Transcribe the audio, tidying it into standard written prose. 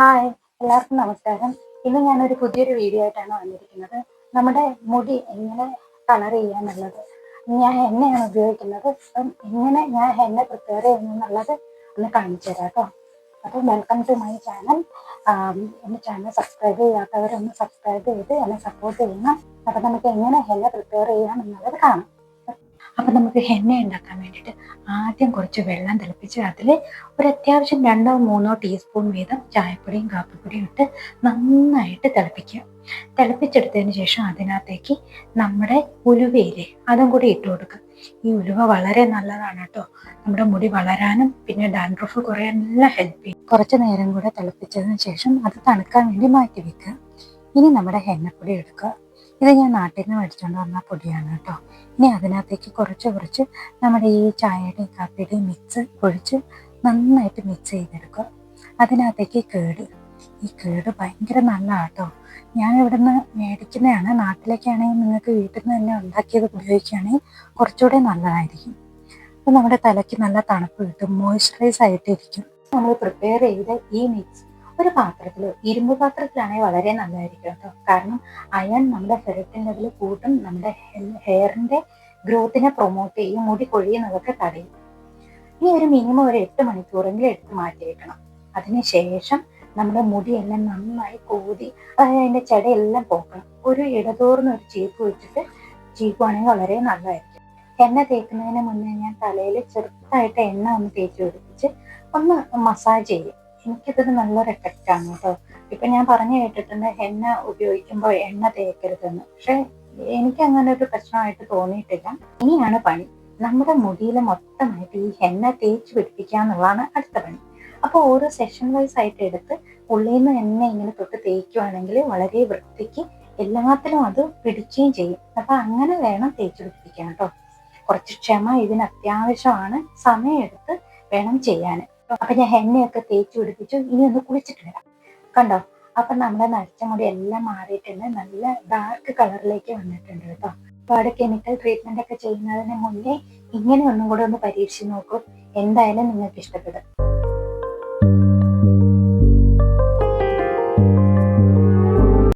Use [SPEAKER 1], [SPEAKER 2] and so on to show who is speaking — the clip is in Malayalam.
[SPEAKER 1] ഹായ്, എല്ലാവർക്കും നമസ്കാരം. ഇന്ന് ഞാനൊരു പുതിയൊരു വീഡിയോ ആയിട്ടാണ് വന്നിരിക്കുന്നത്. നമ്മുടെ മുടി എങ്ങനെ കളർ ചെയ്യാന്നുള്ളത്, ഞാൻ എണ്ണയാണ് ഉപയോഗിക്കുന്നത്. അപ്പം എങ്ങനെ ഞാൻ എണ്ണ പ്രിപ്പയർ ചെയ്യുന്നുള്ളത് ഒന്ന് കാണിച്ചു തരാം കേട്ടോ. അപ്പം വെൽക്കം ടു മൈ ചാനൽ. എൻ്റെ ചാനൽ സബ്സ്ക്രൈബ് ചെയ്യാത്തവരൊന്ന് സബ്സ്ക്രൈബ് ചെയ്ത് എന്നെ സപ്പോർട്ട് ചെയ്യണം. അപ്പം നമുക്ക് എങ്ങനെ എണ്ണ പ്രിപ്പയർ ചെയ്യാം എന്നുള്ളത് കാണാം. അപ്പം നമുക്ക് എണ്ണ ഉണ്ടാക്കാൻ വേണ്ടിയിട്ട് ആദ്യം കുറച്ച് വെള്ളം തിളപ്പിച്ച് അതിൽ ഒരു അത്യാവശ്യം 2-3 ടീസ്പൂൺ വീതം ചായപ്പൊടിയും കാപ്പിപ്പൊടിയും ഇട്ട് നന്നായിട്ട് തിളപ്പിക്കുക. തിളപ്പിച്ചെടുത്തതിന് ശേഷം അതിനകത്തേക്ക് നമ്മുടെ ഉലുവയില്ലേ അതും കൂടി ഇട്ട് കൊടുക്കുക. ഈ ഉലുവ വളരെ നല്ലതാണ് കേട്ടോ. നമ്മുടെ മുടി വളരാനും പിന്നെ ഡാൻഡ്രഫ് കുറയാൻ എല്ലാം ഹെൽപ്പ് ചെയ്യും. കുറച്ച് നേരം കൂടെ തിളപ്പിച്ചതിന് ശേഷം അത് തണുക്കാൻ വേണ്ടി മാറ്റി വെക്കുക. ഇനി നമ്മുടെ എണ്ണപ്പൊടി എടുക്കുക. ഇത് ഞാൻ നാട്ടിൽ നിന്ന് മേടിച്ചുകൊണ്ട് വന്ന പൊടിയാണ് കേട്ടോ. ഇനി അതിനകത്തേക്ക് കുറച്ച് നമ്മുടെ ഈ ചായയുടെയും കാപ്പിയുടെയും മിക്സ് ഒഴിച്ച് നന്നായിട്ട് മിക്സ് ചെയ്തെടുക്കുക. അതിനകത്തേക്ക് ഈ കേട് ഭയങ്കര നല്ലതാണ് കേട്ടോ. ഞാൻ ഇവിടുന്ന് മേടിക്കുന്നതാണ്. നാട്ടിലേക്കാണെങ്കിൽ നിങ്ങൾക്ക് വീട്ടിൽ നിന്ന് തന്നെ ഉണ്ടാക്കിയത് ഉപയോഗിക്കുകയാണെങ്കിൽ കുറച്ചുകൂടെ നല്ലതായിരിക്കും. അപ്പം നമ്മുടെ തലയ്ക്ക് നല്ല തണുപ്പ് കിട്ടും, മോയ്സ്ചറൈസ് ആയിട്ടിരിക്കും. നമ്മൾ പ്രിപ്പയർ ചെയ്ത ഈ മിക്സ് ഒരു പാത്രത്തിൽ, ഇരുമ്പ് പാത്രത്തിലാണെങ്കിൽ വളരെ നല്ലതായിരിക്കും കേട്ടോ. കാരണം അയൺ നമ്മുടെ ഫെറിറ്റിൻ ലെവൽ കൂട്ടും, നമ്മുടെ ഹെയറിന്റെ ഗ്രോത്തിനെ പ്രൊമോട്ട് ചെയ്യും, മുടി കൊഴിയുന്നതൊക്കെ തടയും. ഇനി ഒരു മിനിമം ഒരു 8 മണിക്കൂറെങ്കിലും എടുത്ത് മാറ്റി വെക്കണം. അതിനുശേഷം നമ്മുടെ മുടിയെല്ലാം നന്നായി കോതി, അതായത് അതിന്റെ ചെടയെല്ലാം പോക്കണം. ഒരു ഇടതോർന്ന ഒരു ചീപ്പ് വെച്ചിട്ട് ചീപ്പുവാണെങ്കിൽ വളരെ നല്ലതായിരിക്കും. എണ്ണ തേക്കുന്നതിന് മുന്നേ ഞാൻ തലയിൽ ചെറുതായിട്ട് എണ്ണ ഒന്ന് തേച്ച് പിടിപ്പിച്ച് ഒന്ന് മസാജ് ചെയ്യും. എനിക്കിതൊരു നല്ലൊരു എഫക്റ്റ് ആണ് കേട്ടോ. ഇപ്പൊ ഞാൻ പറഞ്ഞു കേട്ടിട്ടുണ്ട് എണ്ണ ഉപയോഗിക്കുമ്പോൾ എണ്ണ തേക്കരുതെന്ന്. പക്ഷെ എനിക്ക് അങ്ങനെ ഒരു പ്രശ്നമായിട്ട് തോന്നിയിട്ടില്ല. ഇനിയാണ് പണി. നമ്മുടെ മുടിയിൽ മൊത്തമായിട്ട് ഈ എണ്ണ തേച്ച് പിടിപ്പിക്കുക എന്നുള്ളതാണ് അടുത്ത പണി. അപ്പോൾ ഓരോ സെഷൻ വൈസ് ആയിട്ട് എടുത്ത് ഉള്ളിൽ നിന്ന് എണ്ണ ഇങ്ങനെ തൊട്ട് തേക്കുവാണെങ്കിൽ വളരെ വൃത്തിക്ക് എല്ലാത്തിലും അത് പിടിക്കുകയും ചെയ്യും. അപ്പൊ അങ്ങനെ വേണം തേച്ച് പിടിപ്പിക്കാൻ കേട്ടോ. കുറച്ച് ക്ഷമ ഇതിന് അത്യാവശ്യമാണ്, സമയമെടുത്ത് വേണം ചെയ്യാൻ. അപ്പൊ ഞാൻ എണ്ണയൊക്കെ തേച്ച് പിടിപ്പിച്ചു. ഇനി ഒന്ന് കുളിച്ചിട്ട് വരാം. കണ്ടോ, അപ്പൊ നമ്മുടെ നരച്ച മുടി എല്ലാം മാറിയിട്ടുണ്ട്, നല്ല ഡാർക്ക് കളറിലേക്ക് വന്നിട്ടുണ്ട് കേട്ടോ. ഒരുപാട് കെമിക്കൽ ട്രീറ്റ്മെന്റ് ഒക്കെ ചെയ്യുന്നതിന് മുന്നേ ഇങ്ങനെ ഒന്നും കൂടെ ഒന്ന് പരീക്ഷിച്ച് നോക്കൂ. എന്തായാലും നിങ്ങൾക്ക് ഇഷ്ടപ്പെടും.